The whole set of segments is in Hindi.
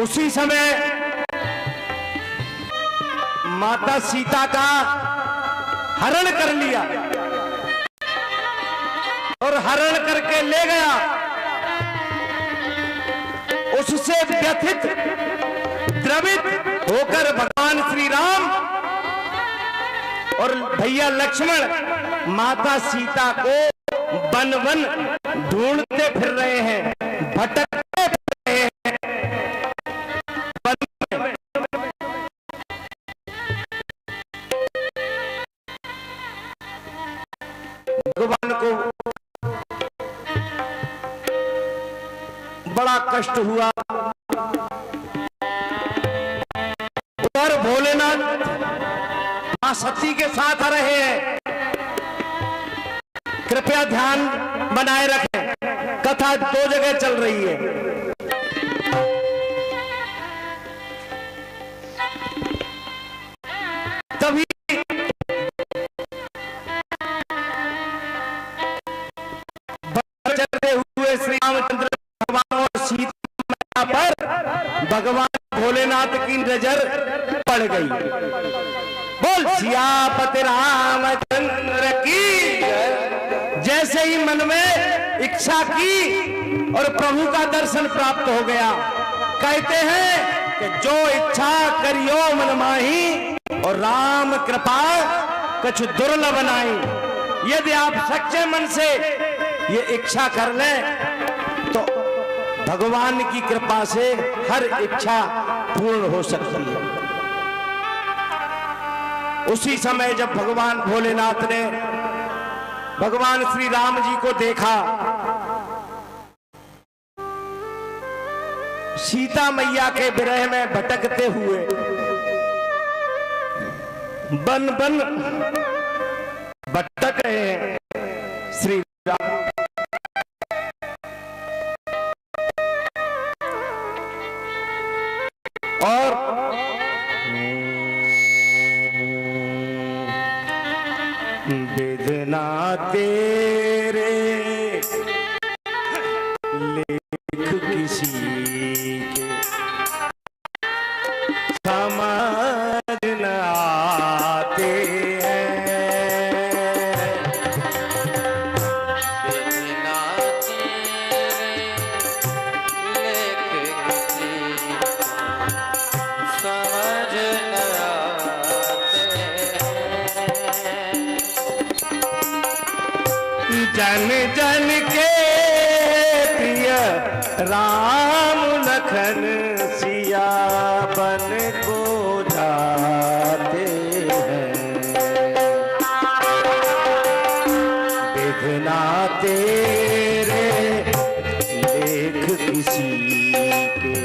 उसी समय माता सीता का हरण कर लिया और हरण करके ले गया। उससे व्यथित द्रवित होकर भगवान श्री राम और भैया लक्ष्मण माता सीता को वन वन ढूंढते फिर रहे हैं, भटकते फिर रहे हैं। भगवान को बड़ा कष्ट हुआ और भोलेनाथ मां सती के साथ रहे हैं। कृपया ध्यान बनाए रखें, कथा दो जगह चल रही है। तभी चलते हुए श्री रामचंद्र भगवान और सीता पर भगवान भोलेनाथ की नजर पड़ गई। बोल सियापति रामचंद्र की। जैसे ही मन में इच्छा की और प्रभु का दर्शन प्राप्त हो गया। कहते हैं कि जो इच्छा करियो मन माही और राम कृपा कुछ दुर्लभ नहीं। यदि आप सच्चे मन से ये इच्छा कर लें तो भगवान की कृपा से हर इच्छा पूर्ण हो सकती है। उसी समय जब भगवान भोलेनाथ ने भगवान श्री राम जी को देखा, सीता मैया के विरह में भटकते हुए बन बन भटक रहे हैं श्री राम। और वेदना तेरे लेख किसी के समझ न आते हैं। वेदना तेरे लेख किसी को समझ न आते हैं। जन जन के प्रिय राम लखन सिया बन को जाते हैं। वेदना तेरे लेख किसी के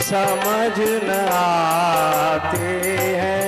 समझ न आते हैं।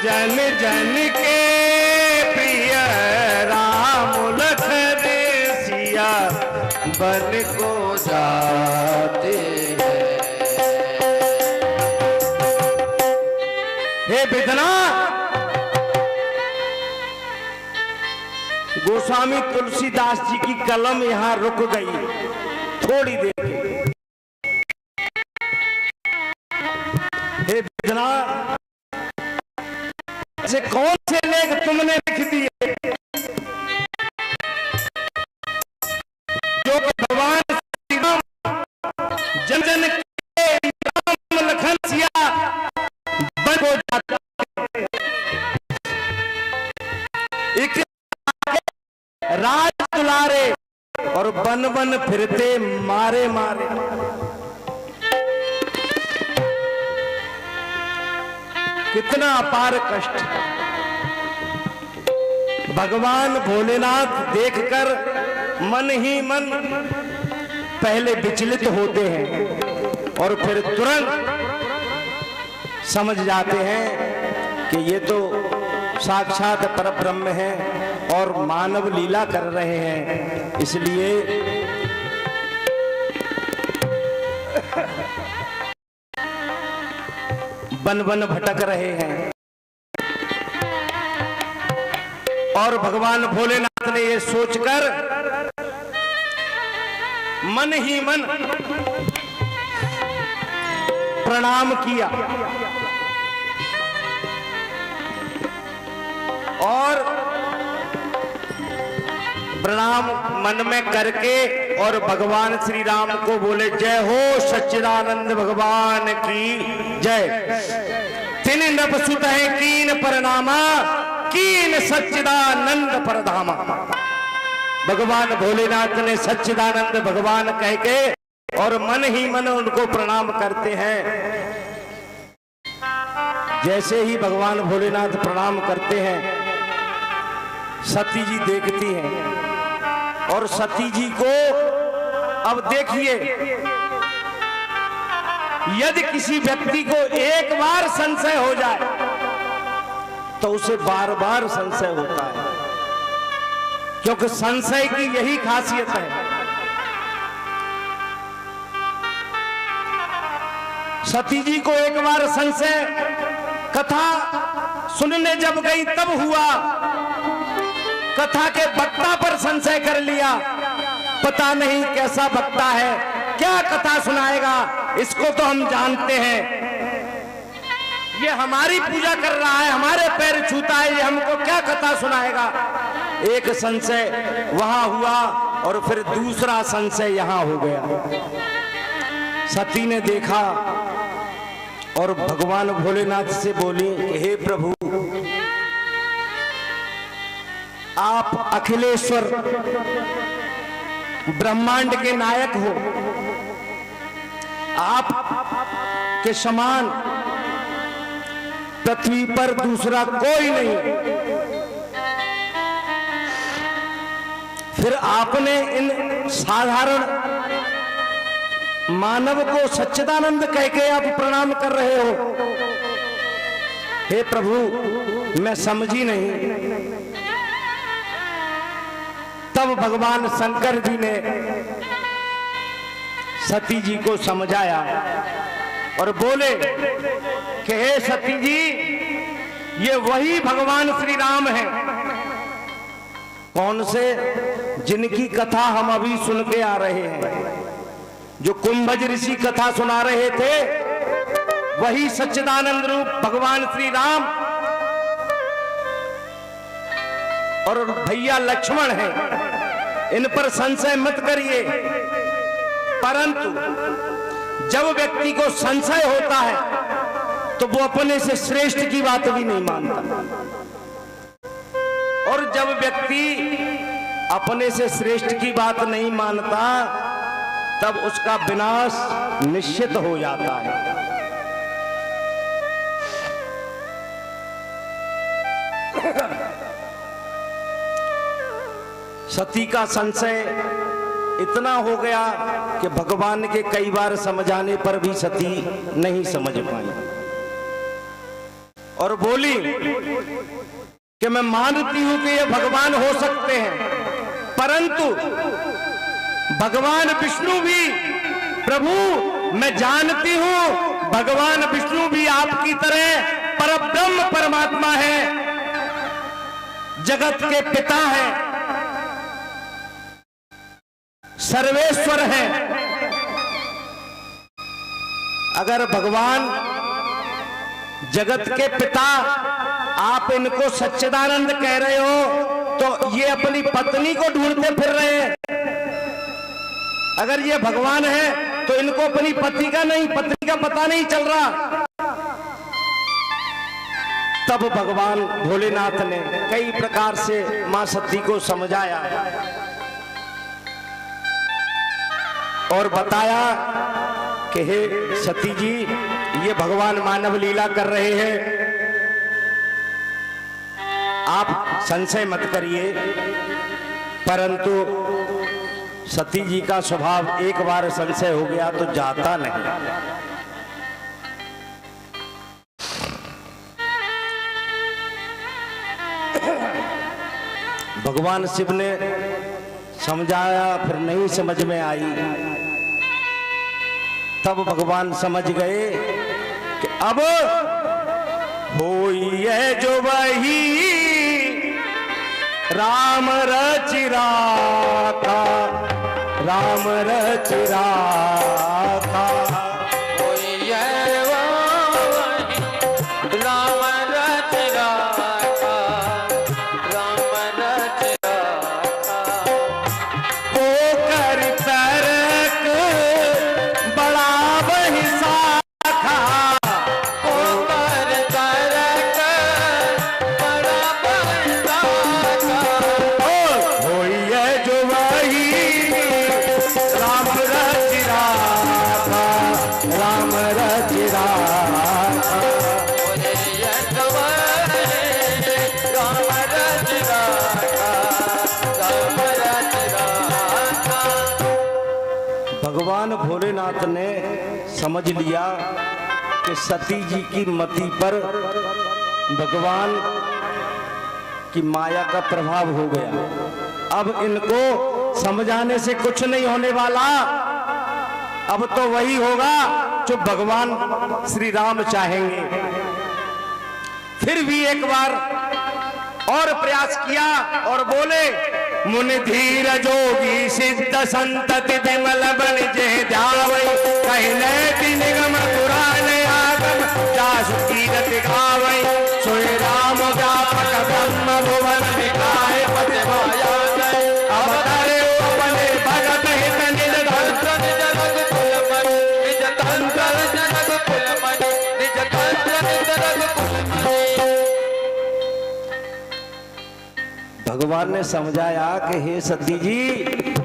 जन जन के प्रिय राम लखन सिया बन को जाते हैं। हे वेदना, गोस्वामी तुलसीदास जी की कलम यहां रुक गई थोड़ी देर के लिए। हे वेदना, ऐसे कौन से लेख तुमने लिख दिए जो भगवान श्री राम जन जन के राम लखन सिया बन हो जाता है। एक राज दुलारे और बन बन फिरते मारे मारे। कितना अपार कष्ट। भगवान भोलेनाथ देखकर मन ही मन पहले विचलित होते हैं और फिर तुरंत समझ जाते हैं कि ये तो साक्षात परब्रह्म है और मानव लीला कर रहे हैं। इसलिए बन बन भटक रहे हैं। और भगवान भोलेनाथ ने ये सोचकर मन ही मन प्रणाम किया और प्रणाम मन में करके और भगवान श्री राम को बोले, जय हो सच्चिदानंद भगवान की जय। तिन नपसुत है कीन परनामा, कीन सच्चिदानंद परधामा। भगवान भोलेनाथ ने सच्चिदानंद भगवान कह के और मन ही मन उनको प्रणाम करते हैं। जैसे ही भगवान भोलेनाथ प्रणाम करते हैं, सती जी देखती हैं और सती जी को अब देखिए, यदि किसी व्यक्ति को एक बार संशय हो जाए तो उसे बार बार संशय होता है, क्योंकि संशय की यही खासियत है। सती जी को एक बार संशय कथा सुनने जब गई तब हुआ, कथा के वक्ता पर संशय कर लिया। पता नहीं कैसा वक्ता है, क्या कथा सुनाएगा, इसको तो हम जानते हैं, ये हमारी पूजा कर रहा है, हमारे पैर छूता है, ये हमको क्या कथा सुनाएगा। एक संशय वहां हुआ और फिर दूसरा संशय यहां हो गया। सती ने देखा और भगवान भोलेनाथ से बोली, हे प्रभु, आप अखिलेश्वर ब्रह्मांड के नायक हो, आप के समान पृथ्वी पर दूसरा कोई नहीं। फिर आपने इन साधारण मानव को सच्चिदानंद कह के आप प्रणाम कर रहे हो। हे प्रभु, मैं समझी नहीं। तब भगवान शंकर जी ने सती जी को समझाया और बोले कि हे सती जी, ये वही भगवान श्री राम हैं। कौन से? जिनकी कथा हम अभी सुन के आ रहे हैं, जो कुंभज ऋषि कथा सुना रहे थे, वही सच्चिदानंद रूप भगवान श्री राम और भैया लक्ष्मण हैं। इन पर संशय मत करिए। परंतु जब व्यक्ति को संशय होता है तो वो अपने से श्रेष्ठ की बात भी नहीं मानता, और जब व्यक्ति अपने से श्रेष्ठ की बात नहीं मानता तब उसका विनाश निश्चित हो जाता है। सती का संशय इतना हो गया कि भगवान के कई बार समझाने पर भी सती नहीं समझ पाई और बोली कि मैं मानती हूं कि ये भगवान हो सकते हैं, परंतु भगवान विष्णु भी, प्रभु मैं जानती हूं भगवान विष्णु भी आपकी तरह परब्रह्म परमात्मा है, जगत के पिता हैं, सर्वेश्वर हैं। अगर भगवान जगत के पिता आप इनको सच्चिदानंद कह रहे हो तो ये अपनी पत्नी को ढूंढते फिर रहे हैं। अगर ये भगवान है तो इनको अपनी पत्नी का पता नहीं चल रहा। तब भगवान भोलेनाथ ने कई प्रकार से मां सती को समझाया और बताया कि हे सती जी, ये भगवान मानव लीला कर रहे हैं, आप संशय मत करिए। परंतु सती जी का स्वभाव एक बार संशय हो गया तो जाता नहीं। भगवान शिव ने समझाया, फिर नहीं समझ में आई। तब भगवान समझ गए कि अब होई है जो वही राम रचिराता, राम रच राखा। कोई है वो राम रच राखा, राम रच राखा। होकर तरक बड़ा वही साखा, होकर तरक बड़ा बंदाका। होई है जो वही राम रच राखा, राम रच राखा। कोई है जो वही राम रच राखा, राम रच राखा। भगवान भोलेनाथ ने समझ लिया कि सती जी की मति पर भगवान की माया का प्रभाव हो गया। अब इनको समझाने से कुछ नहीं होने वाला, अब तो वही होगा जो भगवान श्री राम चाहेंगे। फिर भी एक बार और प्रयास किया और बोले, मुनि धीर जोगी सिद्ध संतति विमल बन जे ध्यावै, कहने ति निगम पुराण आगम जासु कीरत गावै। सोए राम व्यापक ब्रह्म भुवन विकाय पति माया गए, अवतारे अपने भगत हित निज तंत्र निज रघुकुल मणि, निज तंत्र निज रघुकुल मणि, निज तंत्र निज रघुकुल मणि। भगवान ने समझाया कि हे सती जी,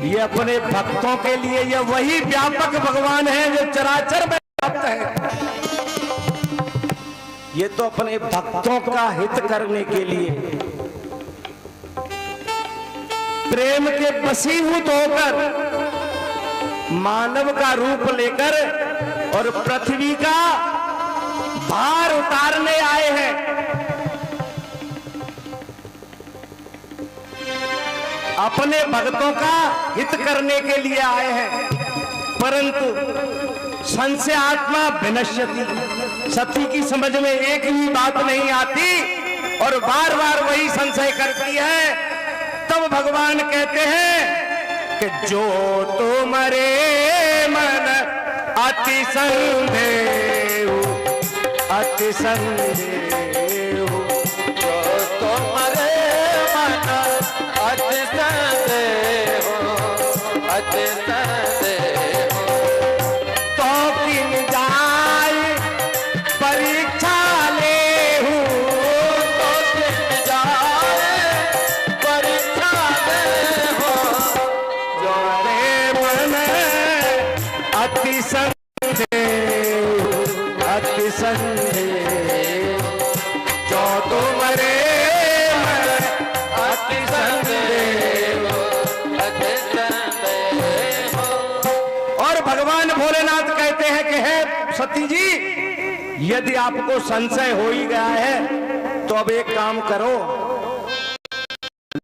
ये अपने भक्तों के लिए ये वही व्यापक भगवान है जो चराचर में व्याप्त है। ये तो अपने भक्तों का हित करने के लिए प्रेम के वशीभूत होकर मानव का रूप लेकर और पृथ्वी का भार उतारने आए हैं। अपने भक्तों का हित करने के लिए आए हैं, परंतु संशय आत्मा विनश्यति, सती की समझ में एक भी बात नहीं आती और बार बार वही संशय करती है। तब भगवान कहते हैं कि जो तुम्हारे मन अति संदेह, अति संदेह, जो तुम्हारे मन अति संदेह, अति संदेह, तो किन जाय परीक्षा लेहु, तो किन जाए परीक्षा लेहु। जो रे मन अति संदेह, अति संदेह, जो तुम्हारे मन अति संदेह। अति संदेह। और भगवान भोलेनाथ कहते हैं कि हे सती जी, यदि आपको संशय हो ही गया है तो अब एक काम करो,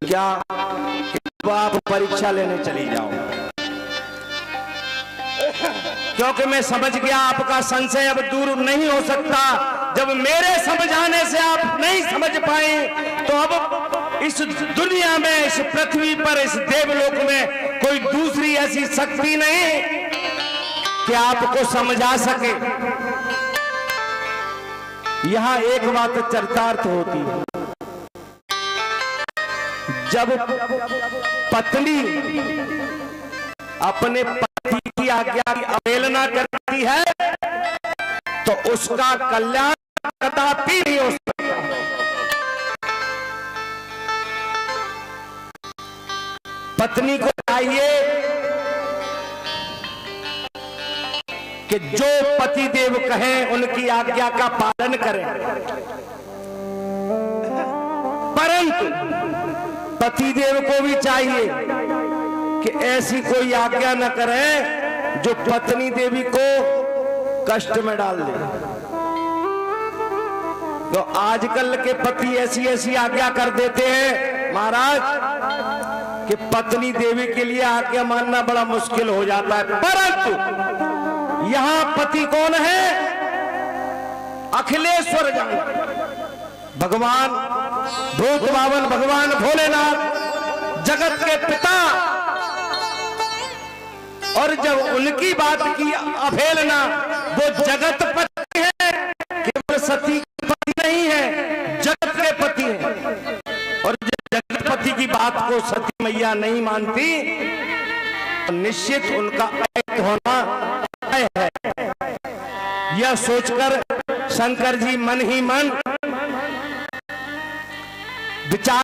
क्या कि अब आप परीक्षा लेने चली जाओ, क्योंकि मैं समझ गया आपका संशय अब दूर नहीं हो सकता। जब मेरे समझाने से आप नहीं समझ पाए तो अब इस दुनिया में, इस पृथ्वी पर, इस देवलोक में कोई दूसरी ऐसी शक्ति नहीं कि आपको समझा सके। यहां एक बात चरितार्थ होती है, जब पत्नी अपने पति की आज्ञा की अवहेलना करती है तो उसका कल्याण कदापि नहीं हो सकता। पत्नी को चाहिए कि जो पति देव कहें उनकी आज्ञा का पालन करें, परंतु पति देव को भी चाहिए कि ऐसी कोई आज्ञा न करें जो पत्नी देवी को कष्ट में डाल दे। तो आजकल के पति ऐसी ऐसी आज्ञा कर देते हैं महाराज कि पत्नी देवी के लिए आज्ञा मानना बड़ा मुश्किल हो जाता है। परंतु यहां पति कौन है? अखिलेश्वर जंग भगवान भूत बावन, भगवान भोलेनाथ, जगत के पिता, और जब उनकी बात की अवहेलना, वो जगत पति है, केवल सती के पति नहीं है, जगत के पति है। और जब जगत पति की बात को सती मैया नहीं मानती तो निश्चित उनका अहित होना तय है। यह सोचकर शंकर जी मन ही मन विचार